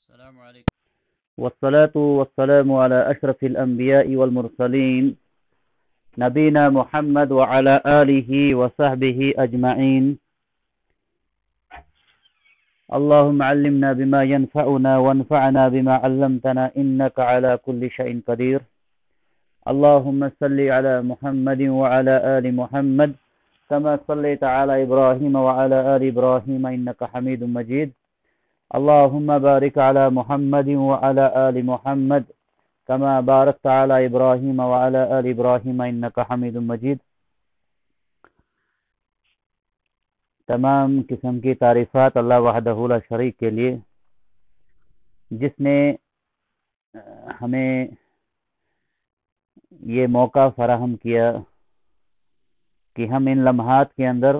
السلام علیکم والصلاة والسلام على أشرف الأنبياء والمرسلين نبينا محمد وعلى آله وصحبه أجمعين. اللهم علمنا بما ينفعنا وانفعنا بما علمتنا إنك على كل شيء قدير. اللهم صل على محمد وعلى آل محمد كما صليت على إبراهيم وعلى آل إبراهيم إنك حميد مجيد. اللهم بارك على محمد وعلى آل محمد كما باركت على إبراهيم وعلى آل إبراهيم إنك حميد مجيد. تمام قسم کی تعریفات اللہ وحدہ لا شریک کے لیے، جس نے ہمیں یہ موقع فراہم کیا کہ ہم ان لمحات کے اندر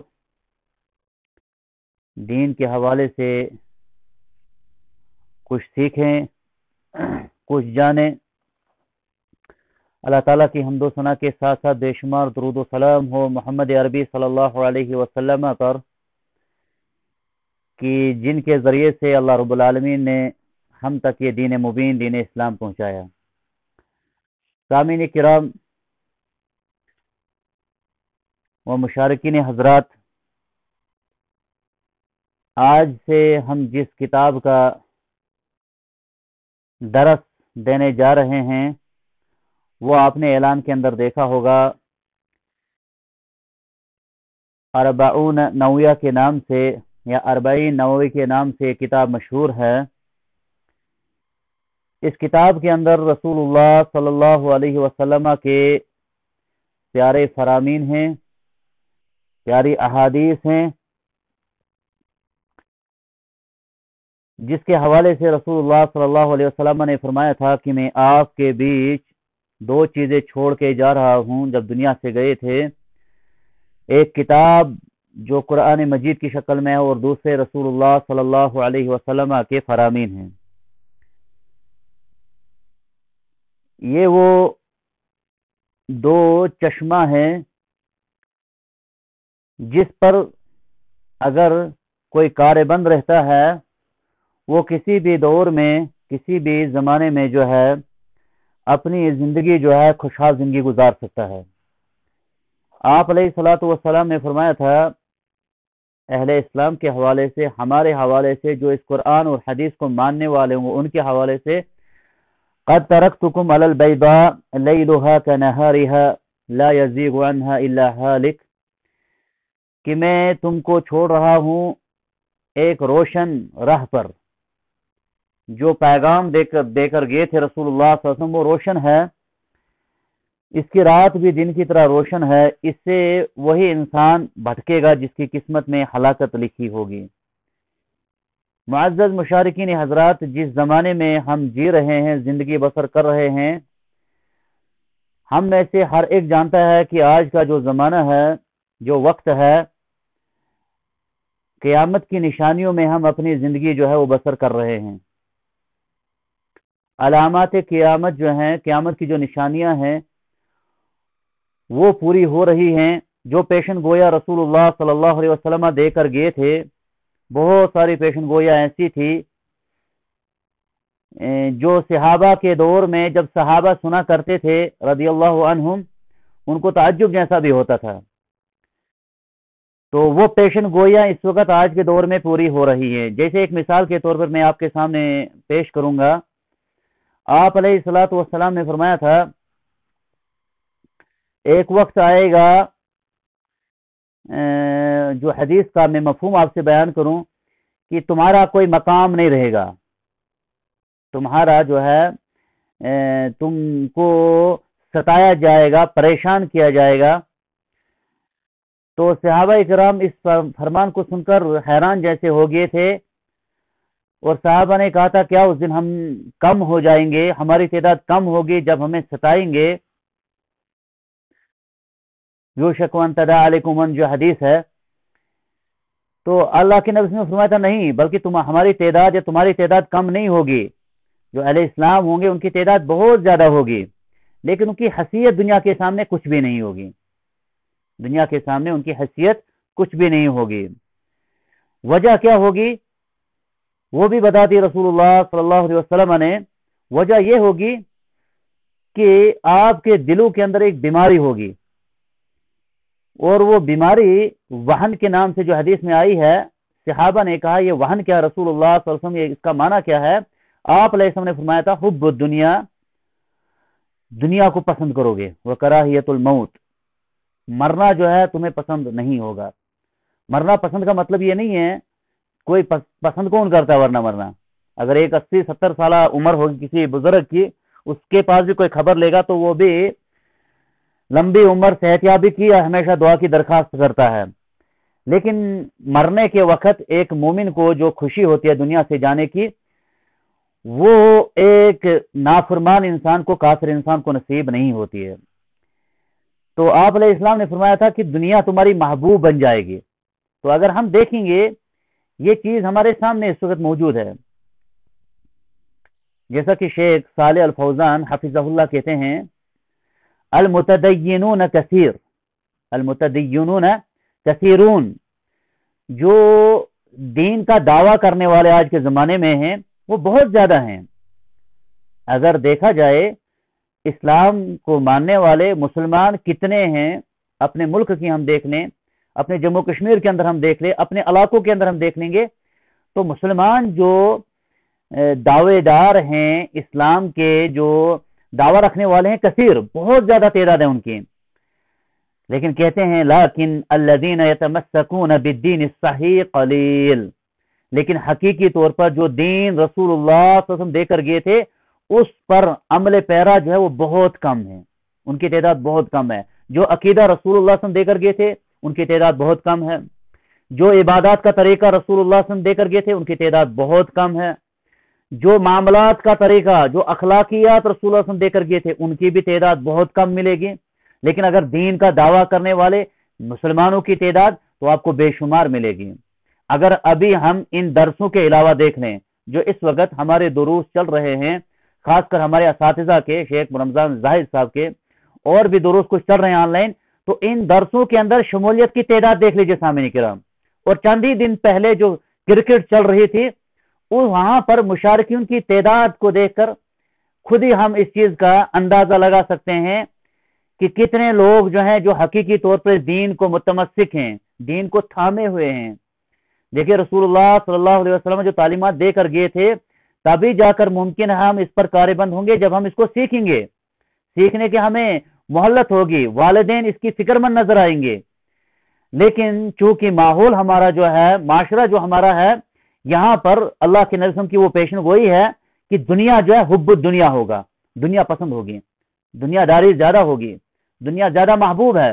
دین کے حوالے سے کچھ سیکھیں، کچھ جانیں. اللہ تعالیٰ کی حمد و ثنا کے ساتھ ساتھ بے شمار درود و سلام ہو محمد عربی صلی اللہ علیہ وسلم پر، کہ جن کے ذریعے سے اللہ رب العالمین نے ہم تک یہ دین مبین، دین اسلام پہنچایا. سامعین کرام و مشارکین حضرات، آج سے ہم جس کتاب کا درس دینے جا رہے ہیں وہ آپ نے اعلان کے اندر دیکھا ہوگا، اربعون نوویہ کے نام سے یا اربعین نووی کے نام سے کتاب مشہور ہے. اس کتاب کے اندر رسول اللہ صلی اللہ علیہ وسلم کے پیارے فرامین ہیں، پیاری احادیث ہیں، جس کے حوالے سے رسول اللہ صلی اللہ علیہ وسلم نے فرمایا تھا کہ میں آپ کے بیچ دو چیزیں چھوڑ کے جا رہا ہوں جب دنیا سے گئے تھے. ایک کتاب جو قرآن مجید کی شکل میں ہے، اور دوسرے رسول اللہ صلی اللہ علیہ وسلم کے فرامین ہیں. یہ وہ دو چشمہ ہیں جس پر اگر کوئی کاربند رہتا ہے وہ کسی بھی دور میں، کسی بھی زمانے میں جو ہے اپنی زندگی جو ہے خوشحال زندگی گزار سکتا ہے. آپ علیہ الصلوۃ والسلام نے فرمایا تھا اہل اسلام کے حوالے سے، ہمارے حوالے سے، جو اس قرآن اور حدیث کو ماننے والے ہوں ان کے حوالے سے، قد ترکتکم علی البیضاء لیلها کنہارها لا یزیغ عنها الا ہالک، کہ میں تم کو چھوڑ رہا ہوں ایک روشن راہ پر. جو پیغام دے کر گئے تھے رسول اللہ صلی اللہ علیہ وسلم وہ روشن ہے، اس کی رات بھی دن کی طرح روشن ہے. اس سے وہی انسان بھٹکے گا جس کی قسمت میں ہلاکت لکھی ہوگی. معزز مشارکین حضرات، جس زمانے میں ہم جی رہے ہیں، زندگی بسر کر رہے ہیں، ہم میں سے ہر ایک جانتا ہے کہ آج کا جو زمانہ ہے، جو وقت ہے، قیامت کی نشانیوں میں ہم اپنی زندگی جو ہے وہ بسر کر رہے ہیں. علامات قیامت جو ہیں، قیامت کی جو نشانیاں ہیں وہ پوری ہو رہی ہیں. جو پیشن گویا رسول اللہ صلی اللہ علیہ وسلم دے کر گئے تھے، بہت ساری پیشن گویا ایسی تھی جو صحابہ کے دور میں جب صحابہ سنا کرتے تھے رضی اللہ عنہم، ان کو تعجب جیسا بھی ہوتا تھا. تو وہ پیشن گویا اس وقت آج کے دور میں پوری ہو رہی ہے. جیسے ایک مثال کے طور پر میں آپ کے سامنے پیش کروں گا. آپ علیہ الصلوۃ والسلام نے فرمایا تھا ایک وقت آئے گا، جو حدیث کا میں مفہوم آپ سے بیان کروں، کہ تمہارا کوئی مقام نہیں رہے گا، تمہارا جو ہے تم کو ستایا جائے گا، پریشان کیا جائے گا. تو صحابہ کرام اس فرمان کو سن کر حیران جیسے ہو گئے تھے، اور صحابہ نے کہا تھا کیا اس دن ہم کم ہو جائیں گے، ہماری تعداد کم ہوگی جب ہمیں ستائیں گے. یوشک ان تداعی علیکم ان جو حدیث ہے، تو اللہ کے نبی نے فرمایا تھا نہیں، بلکہ ہماری تعداد یا تمہاری تعداد کم نہیں ہوگی. جو اہل اسلام ہوں گے ان کی تعداد بہت زیادہ ہوگی، لیکن ان کی حیثیت دنیا کے سامنے کچھ بھی نہیں ہوگی. دنیا کے سامنے ان کی حیثیت کچھ بھی نہیں ہوگی. وجہ کیا ہوگی؟ وہ بھی بتاتی رسول اللہ صلی اللہ علیہ وسلم نے، وجہ یہ ہوگی کہ آپ کے دلوں کے اندر ایک بیماری ہوگی، اور وہ بیماری وہن کے نام سے جو حدیث میں آئی ہے، صحابہ نے کہا یہ وہن کیا رسول اللہ صلی اللہ علیہ وسلم، اس کا معنی کیا ہے؟ آپ علیہ السلام نے فرمایا تھا حب الدنیا، دنیا کو پسند کرو گے، وکراہیت الموت، مرنا جو ہے تمہیں پسند نہیں ہوگا۔ مرنا پسند کا مطلب یہ نہیں ہے، کوئی پسند کون کرتا ہے ورنہ مرنا؟ اگر ایک 80-70 سالہ عمر ہوگی کسی بزرگ کی، اس کے پاس بھی کوئی خبر لے گا تو وہ بھی لمبی عمر صحت یابی کی ہمیشہ دعا کی درخواست کرتا ہے، لیکن مرنے کے وقت ایک مومن کو جو خوشی ہوتی ہے دنیا سے جانے کی، وہ ایک نافرمان انسان کو، کافر انسان کو نصیب نہیں ہوتی ہے۔ تو آپ علیہ السلام نے فرمایا تھا کہ دنیا تمہاری محبوب بن جائے گی۔ تو اگر ہم دیکھیں گے یہ چیز ہمارے سامنے اس وقت موجود ہے، جیسا کہ شیخ صالح الفوزان حفظہ اللہ کہتے ہیں، المتدینون کثیر، المتدینون کثیرون، جو دین کا دعویٰ کرنے والے آج کے زمانے میں ہیں وہ بہت زیادہ ہیں۔ اگر دیکھا جائے اسلام کو ماننے والے مسلمان کتنے ہیں، اپنے ملک کی ہم دیکھ لیں، اپنے جموں کشمیر کے اندر ہم دیکھ لیں، اپنے علاقوں کے اندر ہم دیکھ لیں گے، تو مسلمان جو دعوے دار ہیں، اسلام کے جو دعویٰ رکھنے والے ہیں، کثیر، بہت زیادہ تعداد ہے ان کی، لیکن کہتے ہیں لیکن الذین یتمسکون بالدین الصحیح قلیل، لیکن حقیقی طور پر جو دین رسول اللہ صلی اللہ علیہ وسلم دے کر گئے تھے اس پر عمل پیرا جو ہے وہ بہت کم ہے، ان کی تعداد بہت کم ہے۔ جو عقیدہ رسول اللہ صلی اللہ علیہ وسلم دے کر گئے تھے ان کی تعداد بہت کم ہے، جو عبادات کا طریقہ رسول اللہ صلی اللہ علیہ وسلم دے کر گئے تھے ان کی تعداد بہت کم ہے، جو معاملات کا طریقہ، جو اخلاقیات رسول اللہ صلی اللہ علیہ وسلم دے کر گئے تھے ان کی بھی تعداد بہت کم ملے گی۔ لیکن اگر دین کا دعویٰ کرنے والے مسلمانوں کی تعداد تو آپ کو بے شمار ملے گی۔ اگر ابھی ہم ان درسوں کے علاوہ دیکھ لیں جو اس وقت ہمارے دروس چل رہے ہیں، خاص کر ہمارے اساتذہ کے، شیخ رمضان زاہد صاحب کے، اور بھی دروس کچھ چل رہے ہیں آن لائن، تو ان درسوں کے اندر شمولیت کی تعداد دیکھ لیجئے سامعین کرام۔ اور چند ہی دن پہلے جو کرکٹ چل رہی تھی، وہاں پر مشارکین کی تعداد کو دیکھ کر خود ہی ہم اس چیز کا اندازہ لگا سکتے ہیں کہ کتنے لوگ جو ہیں جو حقیقی طور پر دین کو متمسک ہیں، دین کو تھامے ہوئے ہیں۔ دیکھیں رسول اللہ صلی اللہ علیہ وسلم جو تعلیمات دے کر گئے تھے، تبھی جا کر ممکن ہے ہم اس پر کاربند ہوں گے جب ہم اس کو سیکھیں گے، سیکھنے کی ہمیں مہلت ہوگی، والدین اس کی فکر مند نظر آئیں گے۔ لیکن چونکہ ماحول ہمارا جو ہے، معاشرہ جو ہمارا ہے، یہاں پر اللہ کے نبی صلی اللہ علیہ وسلم کی وہ پیشن گوئی ہے کہ دنیا جو ہے حب الدنیا ہوگا، دنیا پسند ہوگی، دنیا داری زیادہ ہوگی، دنیا زیادہ محبوب ہے۔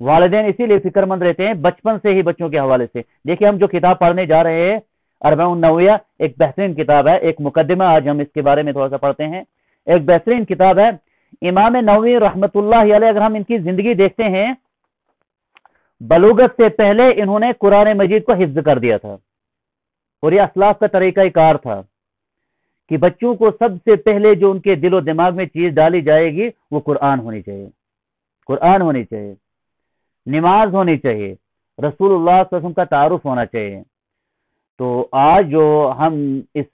والدین اسی لیے فکر مند رہتے ہیں بچپن سے ہی بچوں کے حوالے سے۔ دیکھیں ہم جو کتاب پڑھنے جا رہے ہیں اربعین نوویہ، ایک بہترین کتاب ہے، ایک مقدمہ آج ہم اس کے بارے میں تھوڑا سا پڑھتے ہیں، ایک بہترین کتاب ہے امام نووی رحمت اللہ علیہ۔ اگر ہم ان کی زندگی دیکھتے ہیں، بلوغت سے پہلے انہوں نے قرآن مجید کو حفظ کر دیا تھا، اور یہ اسلاف کا طریقہ کار تھا کہ بچوں کو سب سے پہلے جو ان کے دل و دماغ میں چیز ڈالی جائے گی وہ قرآن ہونی چاہیے، قرآن ہونی چاہیے، نماز ہونی چاہیے، رسول اللہ صلی اللہ علیہ وسلم کا تعارف ہونا چاہیے۔ تو آج جو ہم اس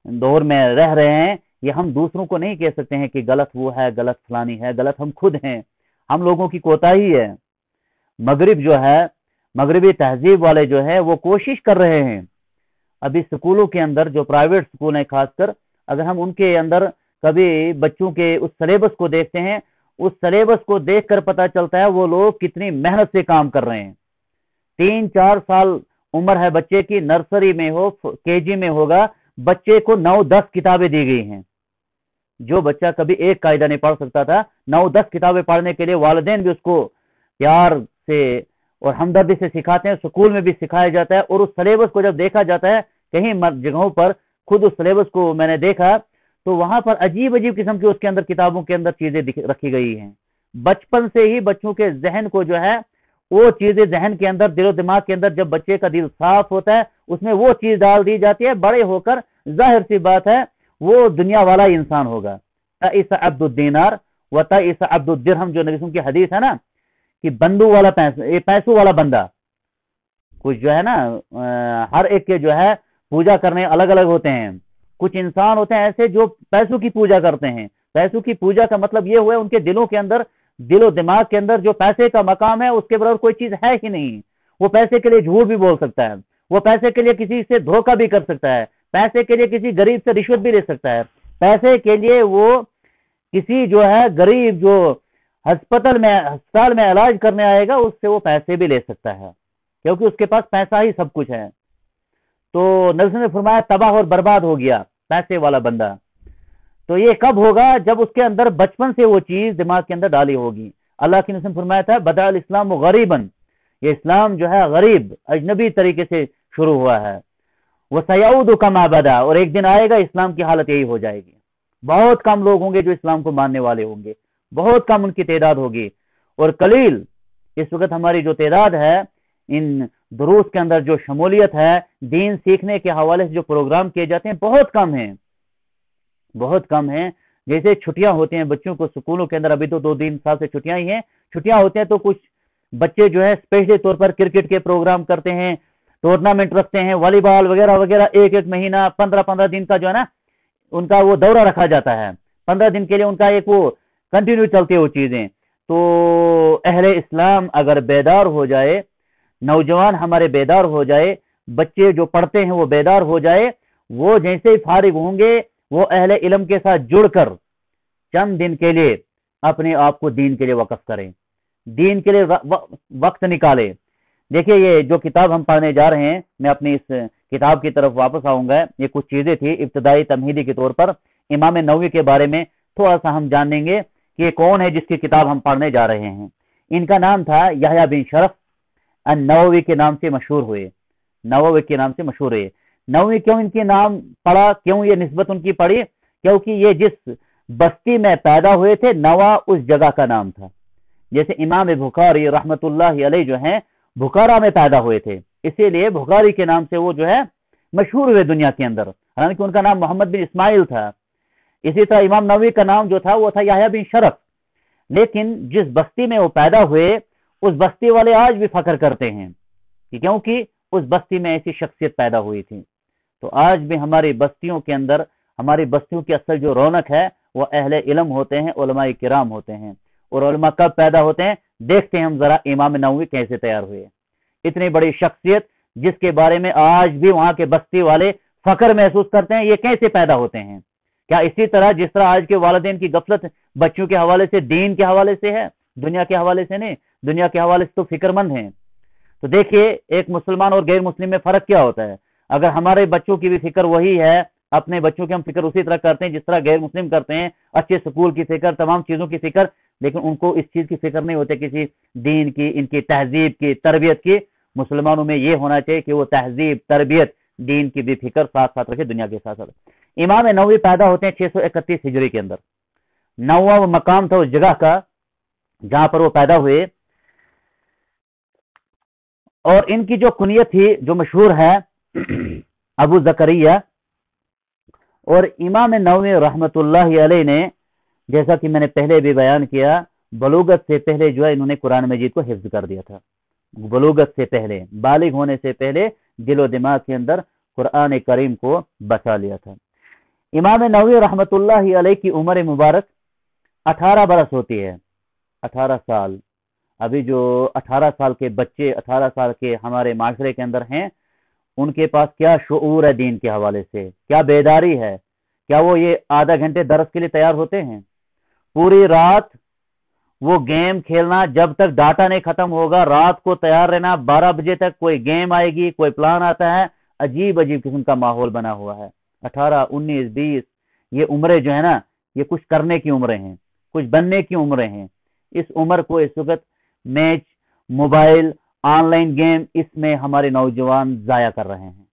دور میں رہ رہے ہیں، یہ ہم دوسروں کو نہیں کہہ سکتے ہیں کہ غلط وہ ہے، غلط فلانی ہے، غلط ہم خود ہیں، ہم لوگوں کی کوتاہی ہے۔ مغرب جو ہے، مغربی تہذیب والے جو ہے وہ کوشش کر رہے ہیں، ابھی سکولوں کے اندر جو پرائیویٹ سکول ہیں خاص کر، اگر ہم ان کے اندر کبھی بچوں کے اس سلیبس کو دیکھتے ہیں، اس سلیبس کو دیکھ کر پتہ چلتا ہے وہ لوگ کتنی محنت سے کام کر رہے ہیں۔ 3-4 سال عمر ہے بچے کی، نرسری میں ہو، کے جی میں ہوگا، بچے کو 9-10 کتابیں دی گئی ہیں۔ جو بچہ کبھی ایک قاعدہ نہیں پڑھ سکتا تھا، 9-10 کتابیں پڑھنے کے لیے والدین بھی اس کو پیار سے اور ہمدردی سے سکھاتے ہیں، سکول میں بھی سکھایا جاتا ہے۔ اور اس سلیبس کو جب دیکھا جاتا ہے، کہیں جگہوں پر خود اس سلیبس کو میں نے دیکھا تو وہاں پر عجیب عجیب قسم کی اس کے اندر کتابوں کے اندر چیزیں رکھی گئی ہیں۔ بچپن سے ہی بچوں کے ذہن کو جو ہے وہ چیزیں ذہن کے اندر، دل و دماغ کے اندر، جب بچے کا دل صاف ہوتا ہے اس میں وہ چیز ڈال دی جاتی ہے، بڑے ہو کر ظاہر سی بات ہے وہ دنیا والا انسان ہوگا۔ تئس عبد الدینار و تئس عبد الدرہم، جو نبی کی حدیث ہے نا کہ بندو والا پیسوں والا بندہ، کچھ جو ہے نا ہر ایک کے جو ہے پوجا کرنے الگ الگ ہوتے ہیں. کچھ انسان ہوتے ہیں ایسے جو پیسوں کی پوجا کرتے ہیں. پیسوں کی پوجا کا مطلب یہ ہوا ان کے دلوں کے اندر، دل و دماغ کے اندر جو پیسے کا مقام ہے اس کے برابر کوئی چیز ہے ہی نہیں. وہ پیسے کے لیے جھوٹ بھی بول سکتا ہے، وہ پیسے کے لیے کسی سے دھوکہ بھی کر سکتا ہے، پیسے کے لیے کسی غریب سے رشوت بھی لے سکتا ہے، پیسے کے لیے وہ کسی جو ہے غریب جو ہسپتال میں علاج کرنے آئے گا اس سے وہ پیسے بھی لے سکتا ہے، کیونکہ اس کے پاس پیسہ ہی سب کچھ ہے. تو نبی نے فرمایا تباہ اور برباد ہو گیا پیسے والا بندہ. تو یہ کب ہوگا؟ جب اس کے اندر بچپن سے وہ چیز دماغ کے اندر ڈالی ہوگی. اللہ کے نبی نے فرمایا تھا بدأ الاسلام غریباً، یہ اسلام جو ہے غریب اجنبی طریقے سے شروع ہوا ہے. وَسَيَعُودُ كَمَا بَدَا، اور ایک دن آئے گا اسلام کی حالت یہی ہو جائے گی. بہت کم لوگ ہوں گے جو اسلام کو ماننے والے ہوں گے، بہت کم ان کی تعداد ہوگی. اور قلیل اس وقت ہماری جو تعداد ہے ان دروس کے اندر جو شمولیت ہے دین سیکھنے کے حوالے سے جو پروگرام کیے جاتے ہیں بہت کم ہیں، بہت کم ہیں. جیسے چھٹیاں ہوتی ہیں بچوں کو اسکولوں کے اندر، ابھی تو 2-3 سال سے چھٹیاں ہی ہیں. چھٹیاں ہوتی ہیں تو کچھ بچے جو ہے اسپیشلی طور پر کرکٹ کے پروگرام کرتے ہیں، ٹورنامنٹ رکھتے ہیں، والی بال وغیرہ وغیرہ. ایک مہینہ 15 دن کا جو ہے نا ان کا وہ دورہ رکھا جاتا ہے. 15 دن کے لیے ان کا ایک وہ کنٹینیو چلتی ہے وہ چیزیں. تو اہل اسلام اگر بیدار ہو جائے، نوجوان ہمارے بیدار ہو جائے، بچے جو پڑھتے ہیں وہ بیدار ہو جائے، وہ جیسے ہی فارغ ہوں گے وہ اہل علم کے ساتھ جڑ کر چند دن کے لیے اپنے آپ کو دین کے لیے وقف کریں، دین کے لیے وقت نکالیں. دیکھیے یہ جو کتاب ہم پڑھنے جا رہے ہیں، میں اپنی اس کتاب کی طرف واپس آؤں گا. یہ کچھ چیزیں تھی ابتدائی تمہیدی کے طور پر. امام نووی کے بارے میں تھوڑا سا ہم جان گے کہ یہ کون ہے جس کی کتاب ہم پڑھنے جا رہے ہیں. ان کا نام تھا یحییٰ بن شرف النووی کے نام سے مشہور ہوئے. نووی کے نام سے مشہور ہوئے. نووی کیوں ان کے نام پڑا، کیوں یہ نسبت ان کی پڑی؟ کیونکہ یہ جس بستی میں پیدا ہوئے تھے نوا اس جگہ کا نام تھا. جیسے امام بخاری رحمت اللہ علیہ جو ہیں بخارا میں پیدا ہوئے تھے، اسی لیے بخاری کے نام سے وہ جو ہے مشہور ہوئے دنیا کے اندر، حالانکہ ان کا نام محمد بن اسماعیل تھا. اسی طرح امام نووی کا نام جو تھا وہ تھا یحییٰ بن شرف. لیکن جس بستی میں وہ پیدا ہوئے اس بستی والے آج بھی فخر کرتے ہیں کیونکہ اس بستی میں ایسی شخصیت پیدا ہوئی تھی. تو آج بھی ہماری بستیوں کے اندر، ہماری بستیوں کی اصل جو رونق ہے وہ اہل علم ہوتے ہیں، علماء کرام ہوتے ہیں. اور علماء کب پیدا ہوتے ہیں؟ دیکھتے ہیں ہم ذرا امام نووی کیسے تیار ہوئے. اتنی بڑی شخصیت جس کے بارے میں آج بھی وہاں کے بستی والے فخر محسوس کرتے ہیں، یہ کیسے پیدا ہوتے ہیں؟ کیا اسی طرح جس طرح آج کے والدین کی غفلت بچوں کے حوالے سے دین کے حوالے سے ہے، دنیا کے حوالے سے نہیں؟ دنیا کے حوالے سے تو فکر مند ہیں. تو دیکھیے ایک مسلمان اور غیر مسلم میں فرق کیا ہوتا ہے. اگر ہمارے بچوں کی بھی فکر وہی ہے، اپنے بچوں کی ہم فکر اسی طرح کرتے ہیں جس طرح غیر مسلم کرتے ہیں، اچھے سکول کی فکر، تمام چیزوں کی فکر، لیکن ان کو اس چیز کی فکر نہیں ہوتی کسی دین کی، ان کی تہذیب کی، تربیت کی. مسلمانوں میں یہ ہونا چاہیے کہ وہ تہذیب، تربیت، دین کی بھی فکر ساتھ ساتھ رکھے دنیا کے ساتھ ساتھ. امام نووی پیدا ہوتے ہیں 631 ہجری کے اندر. نواں وہ مقام تھا اس جگہ کا جہاں پر وہ پیدا ہوئے. اور ان کی جو کنیت تھی جو مشہور ہے ابو زکریا. اور امام نووی رحمت اللہ علیہ نے جیسا کہ میں نے پہلے بھی بیان کیا بلوغت سے پہلے جو ہے انہوں نے قرآن مجید کو حفظ کر دیا تھا. بلوغت سے پہلے، بالغ ہونے سے پہلے دل و دماغ کے اندر قرآن کریم کو بسا لیا تھا. امام نووی رحمت اللہ علیہ کی عمر مبارک 18 برس ہوتی ہے، 18 سال. ابھی جو 18 سال کے بچے، 18 سال کے ہمارے معاشرے کے اندر ہیں، ان کے پاس کیا شعور ہے دین کے حوالے سے، کیا بیداری ہے؟ کیا وہ یہ آدھا گھنٹے درس کے لیے تیار ہوتے ہیں؟ پوری رات وہ گیم کھیلنا جب تک ڈاٹا نہیں ختم ہوگا، رات کو تیار رہنا، 12 بجے تک کوئی گیم آئے گی، کوئی پلان آتا ہے. عجیب عجیب قسم کا ماحول بنا ہوا ہے. 18 19 20 یہ عمریں جو ہے نا یہ کچھ کرنے کی عمریں ہیں، کچھ بننے کی عمریں ہیں. اس عمر کو اس وقت match, mobile, online game, اس میں ہمارے نوجوان ضائع کر رہے ہیں.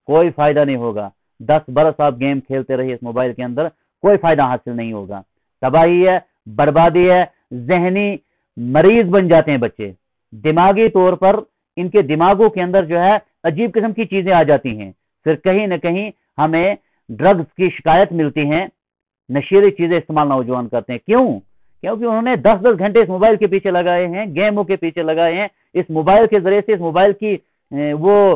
کوئی فائدہ نہیں ہوگا. 10 برس آپ گیم کھیلتے رہیے اس موبائل کے اندر، کوئی فائدہ حاصل نہیں ہوگا. تباہی ہے، بربادی ہے. ذہنی مریض بن جاتے ہیں بچے. دماغی طور پر ان کے دماغوں کے اندر جو ہے عجیب قسم کی چیزیں آ جاتی ہیں. پھر کہیں نہ کہیں ہمیں ڈرگز کی شکایت ملتی ہیں. نشیلی چیزیں استعمال نوجوان کرتے ہیں. کیوں؟ کیونکہ انہوں نے 10 گھنٹے اس موبائل کے پیچھے لگائے ہیں، گیموں کے پیچھے لگائے ہیں. اس موبائل کے ذریعے سے، اس موبائل کی وہ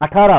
18,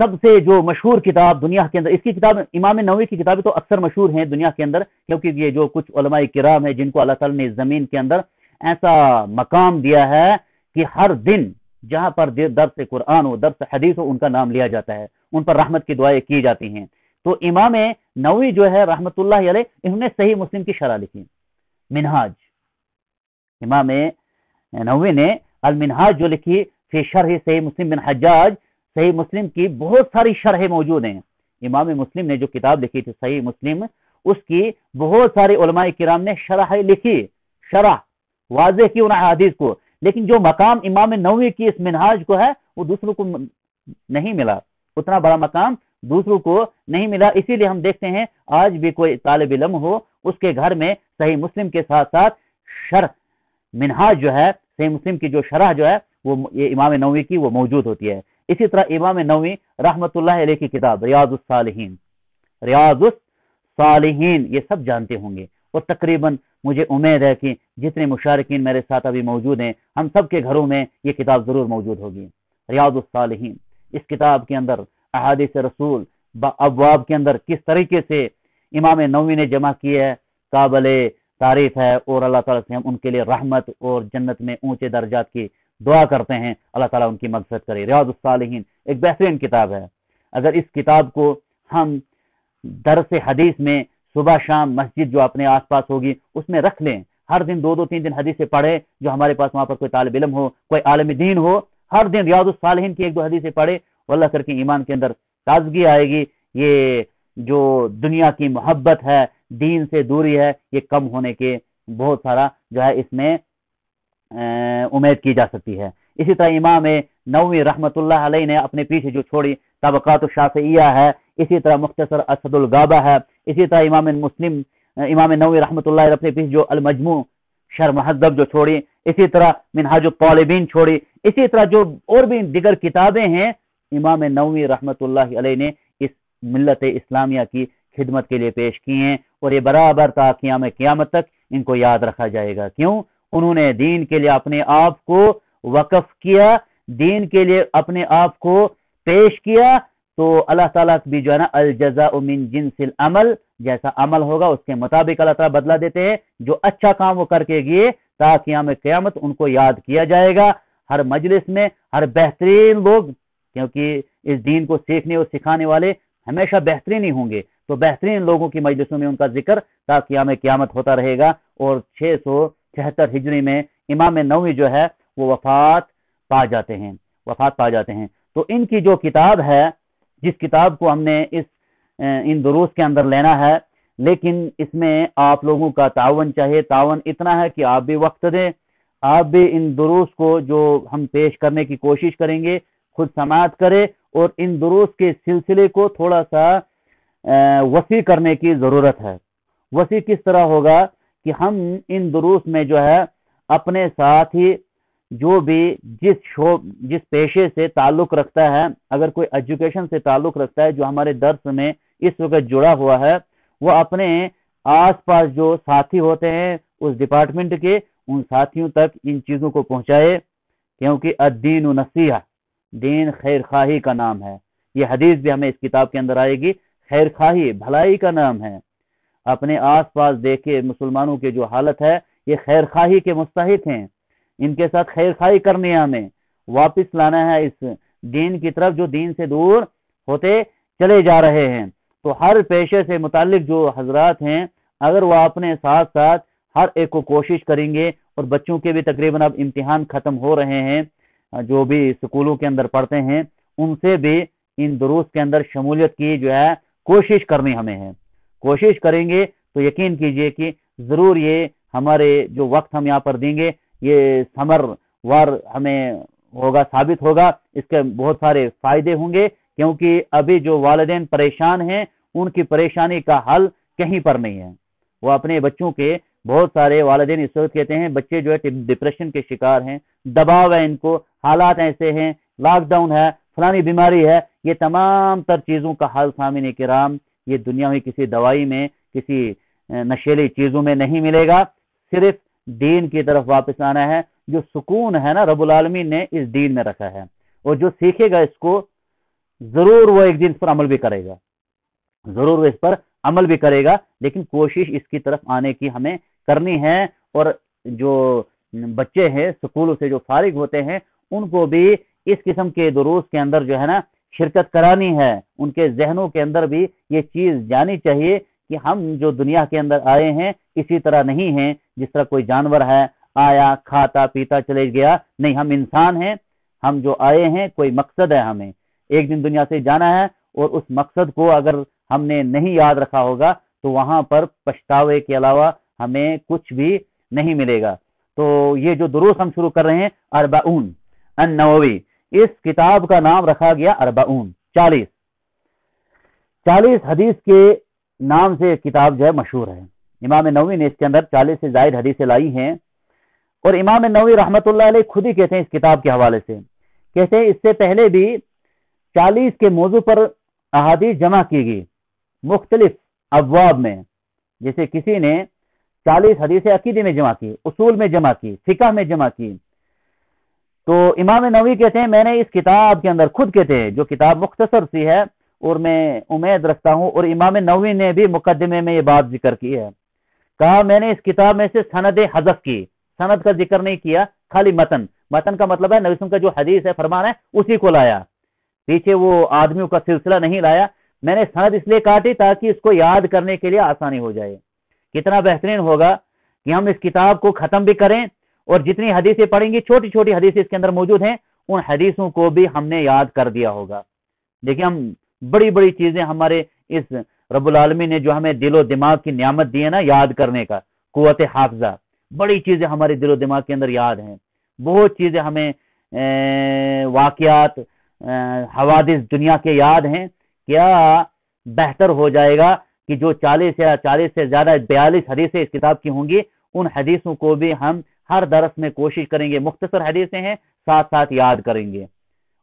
سب سے جو مشہور کتاب دنیا کے اندر، اس کی کتاب امام نووی کی کتابیں تو اکثر مشہور ہیں دنیا کے اندر، کیونکہ یہ جو کچھ علماء کرام ہیں جن کو اللہ تعالیٰ نے زمین کے اندر ایسا مقام دیا ہے کہ ہر دن جہاں پر درس قرآن ہو، درس حدیث ہو، ان کا نام لیا جاتا ہے، ان پر رحمت کی دعائیں کی جاتی ہیں۔ تو امام نووی جو ہے رحمت اللہ علیہ، انہوں نے صحیح مسلم کی شرح لکھی، منہاج۔ امام نووی نے المنہاج جو لکھی فی شرح صحیح مسلم بن حجاج، صحیح مسلم کی بہت ساری شرح موجود ہیں۔ امام مسلم نے جو کتاب لکھی تھی صحیح مسلم، اس کی بہت سارے علماء کرام نے شرح لکھی، شرح واضح کی ان احادیث کو، لیکن جو مقام امام نووی کی اس منہاج کو ہے وہ دوسروں کو نہیں ملا، اتنا بڑا مقام دوسروں کو نہیں ملا۔ اسی لیے ہم دیکھتے ہیں آج بھی کوئی طالب علم ہو، اس کے گھر میں صحیح مسلم کے ساتھ ساتھ شرح منہاج جو ہے، صحیح مسلم کی جو شرح جو ہے وہ یہ امام نووی کی وہ موجود ہوتی ہے۔ اسی طرح امام نووی رحمت اللہ علیہ کی کتاب ریاض الصالحین، ریاض الصالحین یہ سب جانتے ہوں گے، اور تقریباً مجھے امید ہے کہ جتنے مشارکین میرے ساتھ ابھی موجود ہیں ہم سب کے گھروں میں یہ کتاب ضرور موجود ہوگی، ریاض الصالحین۔ اس کتاب کے اندر احادیث رسول ابواب کے اندر کس طریقے سے امام نووی نے جمع کی ہے، قابل تعریف ہے، اور اللہ تعالیٰ سے ہم ان کے لیے رحمت اور جنت میں اونچے درجات کی دعا کرتے ہیں، اللہ تعالیٰ ان کی مغفرت کرے۔ ریاض الصالحین ایک بہترین کتاب ہے، اگر اس کتاب کو ہم درس حدیث میں صبح شام مسجد جو اپنے آس پاس ہوگی اس میں رکھ لیں، ہر دن 2-3 حدیثیں پڑھے، جو ہمارے پاس وہاں پر کوئی طالب علم ہو، کوئی عالم دین ہو، ہر دن ریاض الصالحین کی 1-2 حدیثیں پڑھے، واللہ کر کے ایمان کے اندر تازگی آئے گی، یہ جو دنیا کی محبت ہے، دین سے دوری ہے، یہ کم ہونے کے بہت سارا جو ہے اس میں امید کی جا سکتی ہے۔ اسی طرح امام نووی رحمت اللہ علیہ نے اپنے پیچھے جو چھوڑی طبقات الشافعیہ ہے، اسی طرح مختصر اسد الغابہ ہے، اسی طرح امام نووی رحمت اللہ علیہ اپنے پیچھے جو المجموع شرح مہذب جو چھوڑی، اسی طرح منہاج الطالبین چھوڑی، اسی طرح جو اور بھی دیگر کتابیں ہیں امام نووی رحمت اللہ علیہ نے اس ملت اسلامیہ کی خدمت کے لیے پیش کی ہیں، اور یہ برابر تا قیامت تک ان کو یاد رکھا جائے گا۔ کیوں؟ انہوں نے دین کے لیے اپنے آپ کو وقف کیا، دین کے لیے اپنے آپ کو پیش کیا، تو اللہ تعالیٰ بھی جو ہے نا الجزاء من جنس العمل، جیسا عمل ہوگا اس کے مطابق اللہ تعالیٰ بدلہ دیتے ہیں۔ جو اچھا کام وہ کر کے گئے تا قیامت ان کو یاد کیا جائے گا، ہر مجلس میں ہر بہترین لوگ، کیونکہ اس دین کو سیکھنے اور سکھانے والے ہمیشہ بہترین ہی ہوں گے، تو بہترین لوگوں کی مجلسوں میں ان کا ذکر تا قیامت ہوتا رہے گا۔ اور 676 ہجری میں امام نووی جو ہے وہ وفات پا جاتے ہیں۔ تو ان کی جو کتاب ہے، جس کتاب کو ہم نے ان دروس کے اندر لینا ہے، لیکن اس میں آپ لوگوں کا تعاون چاہیے۔ تعاون اتنا ہے کہ آپ بھی وقت دیں، آپ بھی ان دروس کو جو ہم پیش کرنے کی کوشش کریں گے خود سماعت کرے، اور ان دروس کے سلسلے کو تھوڑا سا وسیع کرنے کی ضرورت ہے۔ وسیع کس طرح ہوگا کہ ہم ان دروس میں جو ہے اپنے ساتھ ہی جو بھی جس پیشے سے تعلق رکھتا ہے، اگر کوئی ایجوکیشن سے تعلق رکھتا ہے جو ہمارے درس میں اس وقت جڑا ہوا ہے، وہ اپنے آس پاس جو ساتھی ہوتے ہیں اس ڈپارٹمنٹ کے، ان ساتھیوں تک ان چیزوں کو پہنچائے، کیونکہ الدین نصیحہ، دین خیر خواہی کا نام ہے۔ یہ حدیث بھی ہمیں اس کتاب کے اندر آئے گی، خیر خواہی بھلائی کا نام ہے۔ اپنے آس پاس دیکھے مسلمانوں کی جو حالت ہے، یہ خیر خواہی کے مستحق ہیں، ان کے ساتھ خیر خواہی کرنی ہے، ہمیں واپس لانا ہے اس دین کی طرف جو دین سے دور ہوتے چلے جا رہے ہیں۔ تو ہر پیشے سے متعلق جو حضرات ہیں، اگر وہ اپنے ساتھ ساتھ ہر ایک کو کوشش کریں گے، اور بچوں کے بھی تقریباً اب امتحان ختم ہو رہے ہیں، جو بھی سکولوں کے اندر پڑھتے ہیں، ان سے بھی ان دروس کے اندر شمولیت کی جو ہے کوشش کرنی ہمیں ہے۔ کوشش کریں گے تو یقین کیجئے کہ ضرور یہ ہمارے جو وقت ہم یہاں پر دیں گے یہ ثمر وار ہمیں ہوگا، ثابت ہوگا، اس کے بہت سارے فائدے ہوں گے، کیونکہ ابھی جو والدین پریشان ہیں ان کی پریشانی کا حل کہیں پر نہیں ہے۔ وہ اپنے بچوں کے بہت سارے والدین اس وقت کہتے ہیں بچے جو ہے ڈپریشن کے شکار ہیں، دباؤ ہے، ان کو حالات ایسے ہیں، لاک ڈاؤن ہے، فلانی بیماری ہے۔ یہ تمام تر چیزوں کا حل سامعین کرام یہ دنیا میں کسی دوائی میں، کسی نشیلی چیزوں میں نہیں ملے گا، صرف دین کی طرف واپس آنا ہے۔ جو سکون ہے نا رب العالمین نے اس دین میں رکھا ہے، اور جو سیکھے گا اس کو ضرور وہ ایک دن اس پر عمل بھی کرے گا، ضرور وہ اس پر عمل بھی کرے گا، لیکن کوشش اس کی طرف آنے کی ہمیں کرنی ہے۔ اور جو بچے ہیں سکولوں سے جو فارغ ہوتے ہیں ان کو بھی اس قسم کے دروس کے اندر جو ہے نا شرکت کرانی ہے، ان کے ذہنوں کے اندر بھی یہ چیز جانی چاہیے کہ ہم جو دنیا کے اندر آئے ہیں اسی طرح نہیں ہیں جس طرح کوئی جانور ہے آیا کھاتا پیتا چلے گیا، نہیں، ہم انسان ہیں، ہم جو آئے ہیں کوئی مقصد ہے، ہمیں ایک دن دنیا سے جانا ہے، اور اس مقصد کو اگر ہم نے نہیں یاد رکھا ہوگا تو وہاں پر پچھتاوے کے علاوہ ہمیں کچھ بھی نہیں ملے گا۔ تو یہ جو دروس ہم شروع کر رہے ہیں اربعون النووی، اس کتاب کا نام رکھا گیا اربعون، 40 حدیث کے نام سے کتاب جو ہے مشہور ہے۔ امام نووی نے اس کے اندر 40 سے زائد حدیثیں لائی ہیں، اور امام نووی رحمت اللہ علیہ خود ہی کہتے ہیں اس کتاب کے حوالے سے، کہتے ہیں اس سے پہلے بھی 40 کے موضوع پر احادیث جمع کی گئی مختلف ابواب میں، جیسے کسی نے 40 حدیثیں عقیدے میں جمع کی، اصول میں جمع کی، فقہ میں جمع کی۔ تو امام نووی کہتے ہیں میں نے اس کتاب کے اندر، خود کہتے ہیں جو کتاب مختصر سی ہے، اور میں امید رکھتا ہوں، اور امام نووی نے بھی مقدمے میں یہ بات ذکر کی ہے، کہا میں نے اس کتاب میں سے سند حذف کی، سند کا ذکر نہیں کیا، خالی متن کا مطلب ہے نبی وسلم کا جو حدیث ہے فرمان ہے اسی کو لایا، پیچھے وہ آدمیوں کا سلسلہ نہیں لایا۔ میں نے سند اس لیے کاٹی تاکہ اس کو یاد کرنے کے لیے آسانی ہو جائے۔ کتنا بہترین ہوگا کہ ہم اس کتاب کو ختم بھی کریں، اور جتنی حدیثیں پڑھیں گی چھوٹی چھوٹی حدیثیں اس کے اندر موجود ہیں، ان حدیثوں کو بھی ہم نے یاد کر دیا ہوگا۔ دیکھیں ہم بڑی بڑی چیزیں ہمارے اس رب العالمین نے جو ہمیں دل و دماغ کی نعمت دی ہے نا یاد کرنے کا، قوت حافظہ، بڑی چیزیں ہمارے دل و دماغ کے اندر یاد ہیں، بہت چیزیں ہمیں واقعات حوادث دنیا کے یاد ہیں۔ کیا بہتر ہو جائے گا کہ جو 40 یا 40 سے زیادہ 42 حدیثیں اس کتاب کی ہوں گی، ان حدیثوں کو بھی ہم ہر درس میں کوشش کریں گے، مختصر حدیثیں ہیں ساتھ ساتھ یاد کریں گے،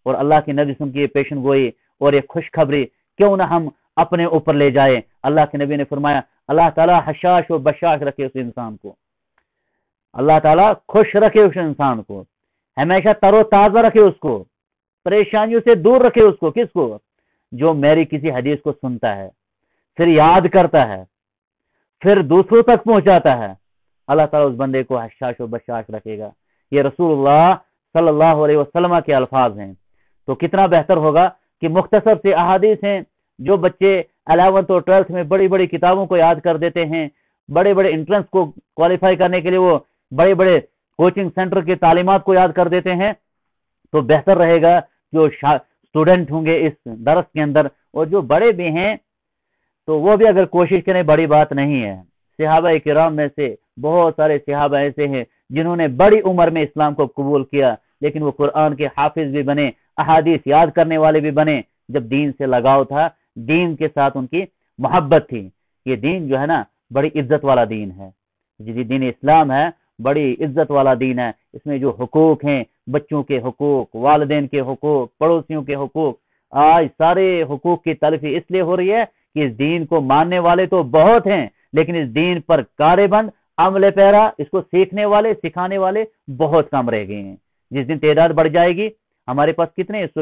اور اللہ کے نبی وسلم کی یہ پیشن گوئی اور یہ خوشخبری کیوں نہ ہم اپنے اوپر لے جائیں۔ اللہ کے نبی نے فرمایا اللہ تعالیٰ حشاش و بشاش رکھے اس انسان کو، اللہ تعالیٰ خوش رکھے اس انسان کو، ہمیشہ تر و تازہ رکھے اس کو، پریشانیوں سے دور رکھے اس کو، کس کو؟ جو میری کسی حدیث کو سنتا ہے، پھر یاد کرتا ہے، پھر دوسروں تک پہنچاتا ہے، اللہ تعالیٰ اس بندے کو حشاش و بشاش رکھے گا۔ یہ رسول اللہ صلی اللہ علیہ وسلم کے الفاظ ہیں۔ تو کتنا بہتر ہوگا کہ مختصر سے احادیث ہیں، جو بچے 11 اور 12 میں بڑی بڑی کتابوں کو یاد کر دیتے ہیں، بڑے بڑے انٹرنس کو کوالیفائی کرنے کے لیے وہ بڑے بڑے کوچنگ سینٹر کی تعلیمات کو یاد کر دیتے ہیں، تو بہتر رہے گا جو اسٹوڈنٹ ہوں گے اس درس کے اندر، اور جو بڑے بھی ہیں تو وہ بھی اگر کوشش کریں، بڑی بات نہیں ہے۔ صحابہ کرام میں سے بہت سارے صحابہ ایسے ہیں جنہوں نے بڑی عمر میں اسلام کو قبول کیا، لیکن وہ قرآن کے حافظ بھی بنے، احادیث یاد کرنے والے بھی بنے، جب دین سے لگاؤ تھا، دین کے ساتھ ان کی محبت تھی۔ یہ دین جو ہے نا بڑی عزت والا دین ہے، جی دین اسلام ہے بڑی عزت والا دین ہے۔ اس میں جو حقوق ہیں، بچوں کے حقوق، والدین کے حقوق، پڑوسیوں کے حقوق، آج سارے حقوق کی تلفی اس لیے ہو رہی ہے کہ اس دین کو ماننے والے تو بہت ہیں، لیکن اس دین پر کارے بند، عمل پیرا، اس کو سیکھنے والے، سکھانے والے بہت کم رہ گئے ہیں۔ جس دن تعداد بڑھ جائے گی، ہمارے پاس کتنے اس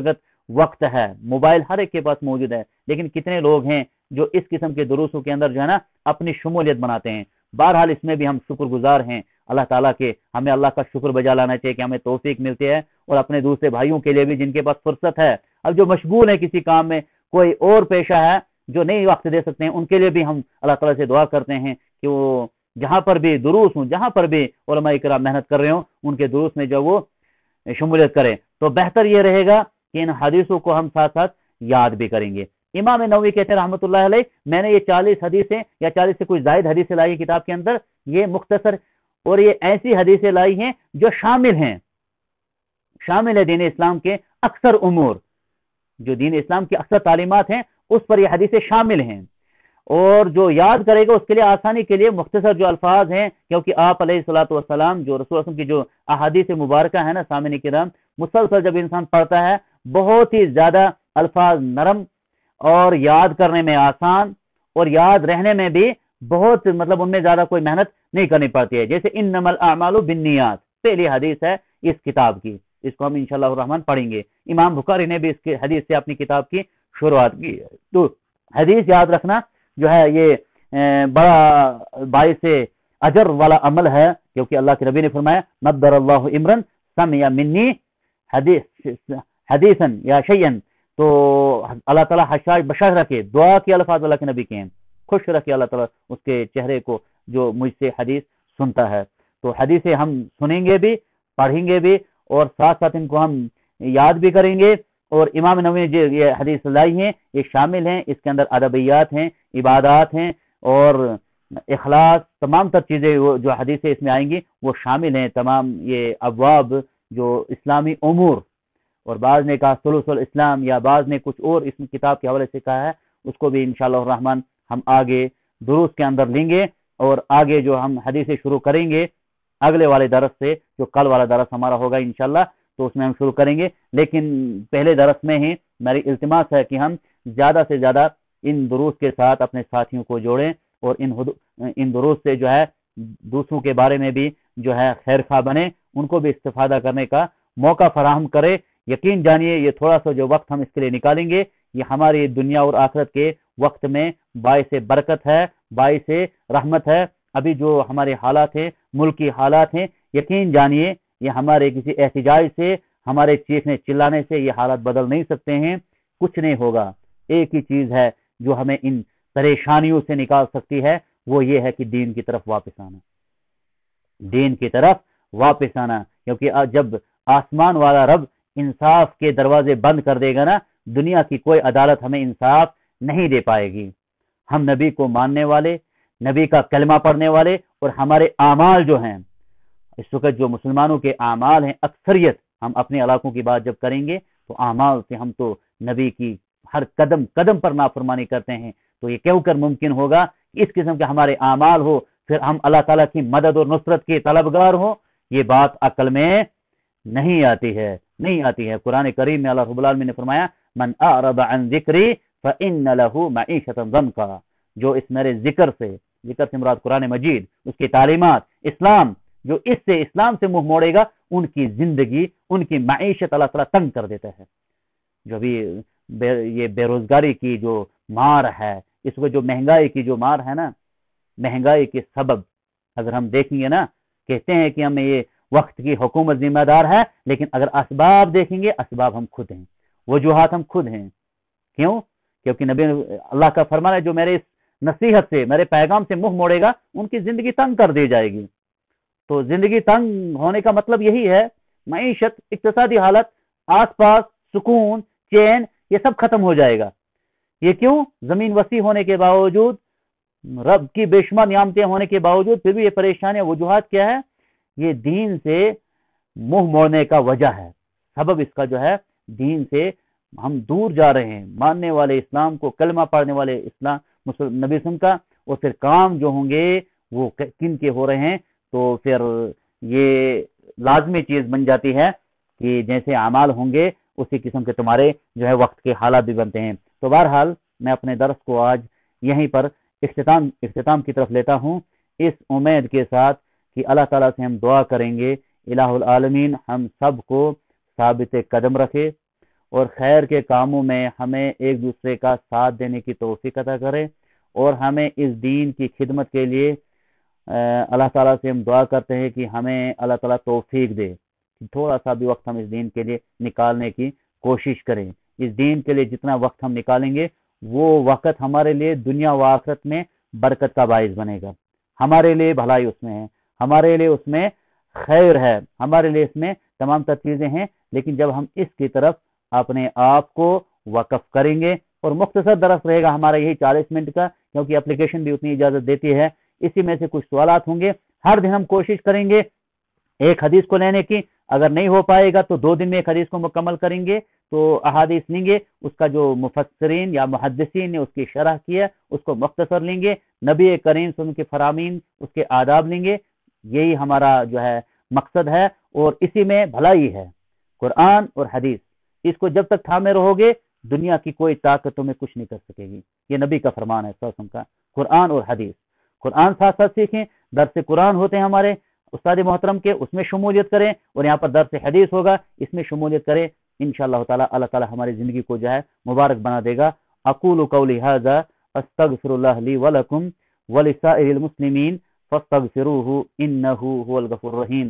وقت ہے، موبائل ہر ایک کے پاس موجود ہے، لیکن کتنے لوگ ہیں جو اس قسم کے دروسوں کے اندر جو ہے نا اپنی شمولیت بناتے ہیں۔ بہرحال اس میں بھی ہم شکر گزار ہیں اللہ تعالیٰ کے، ہمیں اللہ کا شکر بجا لانا چاہیے کہ ہمیں توفیق ملتی ہے، اور اپنے دوسرے بھائیوں کے لیے بھی جن کے پاس فرصت ہے، اب جو مشغول ہیں کسی کام میں، کوئی اور پیشہ ہے جو نہیں وقت دے سکتے ہیں، ان کے لیے بھی ہم اللہ تعالیٰ سے دعا کرتے ہیں کہ وہ جہاں پر بھی دروس ہوں، جہاں پر بھی علماء کرام محنت کر رہے ہوں، ان کے دروس میں جو وہ شمولیت کریں، تو بہتر یہ رہے گا کہ ان حدیثوں کو ہم ساتھ ساتھ یاد بھی کریں گے۔ امام نووی کہتے ہیں رحمۃ اللہ علیہ، میں نے یہ 40 حدیثیں یا 40 سے کچھ زائد حدیثیں لائی کتاب کے اندر، یہ مختصر اور یہ ایسی حدیثیں لائی ہیں جو شامل ہے دین اسلام کے اکثر امور، جو دین اسلام کی اکثر تعلیمات ہیں اس پر یہ حدیثیں شامل ہیں، اور جو یاد کرے گا اس کے لیے آسانی کے لیے مختصر جو الفاظ ہیں، کیونکہ آپ علیہ الصلوۃ والسلام جو رسول اللہ کی جو احادیث مبارکہ ہیں نا سامعین کرام، مسلسل جب انسان پڑھتا ہے بہت ہی زیادہ الفاظ نرم اور یاد کرنے میں آسان اور یاد رہنے میں بھی بہت ان میں زیادہ کوئی محنت نہیں کرنی پڑتی ہے۔ جیسے انما الاعمال بالنیات پہلی حدیث ہے اس کتاب کی، اس کو ہم انشاءاللہ الرحمن پڑھیں گے۔ امام بخاری نے بھی اس کی حدیث سے اپنی کتاب کی شروعات کی ہے۔ تو حدیث یاد رکھنا جو ہے یہ بڑا باعث اجر والا عمل ہے، کیونکہ اللہ کے نبی نے فرمایا نضر اللہ امرن سمع منی حدیثا یا شیئا، تو اللہ تعالیٰ حشاش بشر رکھے، دعا کے الفاظ اللہ کے نبی کے ہیں، خوش رکھے اللہ تعالیٰ اس کے چہرے کو جو مجھ سے حدیث سنتا ہے۔ تو حدیثیں ہم سنیں گے بھی، پڑھیں گے بھی، اور ساتھ ساتھ ان کو ہم یاد بھی کریں گے۔ اور امام نووی نے جو یہ حدیث لائی ہیں یہ شامل ہیں، اس کے اندر ادبیات ہیں، عبادات ہیں اور اخلاص، تمام تر چیزیں جو حدیثیں اس میں آئیں گی وہ شامل ہیں، تمام یہ ابواب جو اسلامی امور، اور بعض نے کہا ثلث الاسلام، یا بعض نے کچھ اور اس کتاب کے حوالے سے کہا ہے، اس کو بھی انشاءاللہ الرحمن ہم آگے دروس کے اندر لیں گے، اور آگے جو ہم حدیثیں شروع کریں گے اگلے والے درس سے، جو کل والا درس ہمارا ہوگا انشاءاللہ، تو اس میں ہم شروع کریں گے۔ لیکن پہلے درس میں ہی میری التماس ہے کہ ہم زیادہ سے زیادہ ان دروس کے ساتھ اپنے ساتھیوں کو جوڑیں، اور ان دروس سے جو ہے دوسروں کے بارے میں بھی جو ہے خیر خواہ بنے، ان کو بھی استفادہ کرنے کا موقع فراہم کرے۔ یقین جانیے یہ تھوڑا سا جو وقت ہم اس کے لیے نکالیں گے یہ ہماری دنیا اور آخرت کے وقت میں باعث برکت ہے، باعث رحمت ہے۔ ابھی جو ہمارے حالات ہیں، ملکی حالات ہیں، یقین جانیے یہ ہمارے کسی احتجاج سے، ہمارے چیخنے چلانے سے یہ حالات بدل نہیں سکتے ہیں، کچھ نہیں ہوگا۔ ایک ہی چیز ہے جو ہمیں ان پریشانیوں سے نکال سکتی ہے، وہ یہ ہے کہ دین کی طرف واپس آنا، دین کی طرف واپس آنا، کیونکہ جب آسمان والا رب انصاف کے دروازے بند کر دے گا نا، دنیا کی کوئی عدالت ہمیں انصاف نہیں دے پائے گی۔ ہم نبی کو ماننے والے، نبی کا کلمہ پڑھنے والے، اور ہمارے اعمال جو ہیں اس وقت جو مسلمانوں کے اعمال ہیں، اکثریت ہم اپنے علاقوں کی بات جب کریں گے تو اعمال سے ہم تو نبی کی ہر قدم قدم پر نافرمانی کرتے ہیں، تو یہ کیوں کر ممکن ہوگا کہ اس قسم کے ہمارے اعمال ہو، پھر ہم اللہ تعالیٰ کی مدد اور نصرت کے طلبگار ہوں؟ یہ بات عقل میں نہیں آتی ہے، نہیں آتی ہے۔ قرآن کریم میں اللہ رب العالمین نے فرمایا من اعرض عن ذکری فإن له معیشۃ ضنکا، جو اس میرے ذکر سے مراد قرآن مجید، اس کی تعلیمات، اسلام، جو اس سے اسلام سے منہ موڑے گا ان کی زندگی، ان کی معیشت اللہ تعالیٰ تنگ کر دیتا ہے۔ جو بھی یہ بے روزگاری کی جو مار ہے، اس کو جو مہنگائی کی جو مار ہے نا، مہنگائی کے سبب اگر ہم دیکھیں گے نا، کہتے ہیں کہ ہمیں یہ وقت کی حکومت ذمہ دار ہے، لیکن اگر اسباب دیکھیں گے اسباب ہم خود ہیں، وجوہات ہم خود ہیں۔ کیوں؟ کیونکہ نبی اللہ کا فرمان ہے جو میرے اس نصیحت سے، میرے پیغام سے منہ موڑے گا ان کی زندگی تنگ کر دی جائے گی۔ تو زندگی تنگ ہونے کا مطلب یہی ہے، معیشت، اقتصادی حالت، آس پاس سکون، چین، یہ سب ختم ہو جائے گا۔ یہ کیوں؟ زمین وسیع ہونے کے باوجود، رب کی بے شمار نعمتیں ہونے کے باوجود پھر بھی یہ پریشانیاں، وجوہات کیا ہے؟ یہ دین سے منہ موڑنے کا وجہ ہے، سبب اس کا جو ہے دین سے ہم دور جا رہے ہیں، ماننے والے اسلام کو، کلمہ پڑھنے والے اسلام نبی سن کا، اور پھر کام جو ہوں گے وہ کن کے ہو رہے ہیں، تو پھر یہ لازمی چیز بن جاتی ہے کہ جیسے اعمال ہوں گے اسی قسم کے تمہارے جو ہے وقت کے حالات بھی بنتے ہیں۔ تو بہرحال میں اپنے درس کو آج یہیں پر اختتام کی طرف لیتا ہوں، اس امید کے ساتھ کہ اللہ تعالیٰ سے ہم دعا کریں گے الہ العالمین ہم سب کو ثابت قدم رکھے، اور خیر کے کاموں میں ہمیں ایک دوسرے کا ساتھ دینے کی توفیق عطا کرے، اور ہمیں اس دین کی خدمت کے لیے اللہ تعالیٰ سے ہم دعا کرتے ہیں کہ ہمیں اللہ تعالیٰ توفیق دے، تھوڑا سا بھی وقت ہم اس دین کے لیے نکالنے کی کوشش کریں۔ اس دین کے لیے جتنا وقت ہم نکالیں گے وہ وقت ہمارے لیے دنیا و آخرت میں برکت کا باعث بنے گا، ہمارے لیے بھلائی اس میں ہے، ہمارے لیے اس میں خیر ہے، ہمارے لیے اس میں تمام تر چیزیں ہیں۔ لیکن جب ہم اس کی طرف اپنے آپ کو وقف کریں گے، اور مختصر درس رہے گا ہمارا یہی 40 منٹ کا، کیونکہ اپلیکیشن بھی اتنی اجازت دیتی ہے، اسی میں سے کچھ سوالات ہوں گے، ہر دن ہم کوشش کریں گے ایک حدیث کو لینے کی، اگر نہیں ہو پائے گا تو 2 دن میں ایک حدیث کو مکمل کریں گے، تو احادیث لیں گے، اس کا جو مفسرین یا محدثین نے اس کی شرح کی ہے اس کو مختصر لیں گے، نبی کریم صلی اللہ علیہ وسلم کے فرامین، اس کے آداب لیں گے، یہی ہمارا جو ہے مقصد ہے، اور اسی میں بھلائی ہے، قرآن اور حدیث۔ اس کو جب تک تھامے رہو گے دنیا کی کوئی طاقت تمہیں کچھ نہیں کر سکے گی، یہ نبی کا فرمان ہے صلی اللہ علیہ وسلم کا، قرآن اور حدیث۔ قرآن ساتھ ساتھ سیکھیں، درس قرآن ہوتے ہیں ہمارے، استاد محترم کے، اس میں شمولیت کریں، اور یہاں پر درس حدیث ہوگا، اس میں شمولیت کریں. انشاءاللہ تعالی اللہ تعالی ہماری زندگی کو جو ہے مبارک بنا دے گا. اقول قولی ھذا استغفر اللہ لی ولکم ولسائر المسلمین فاستغفروہ انہ هو الغفور الرحیم.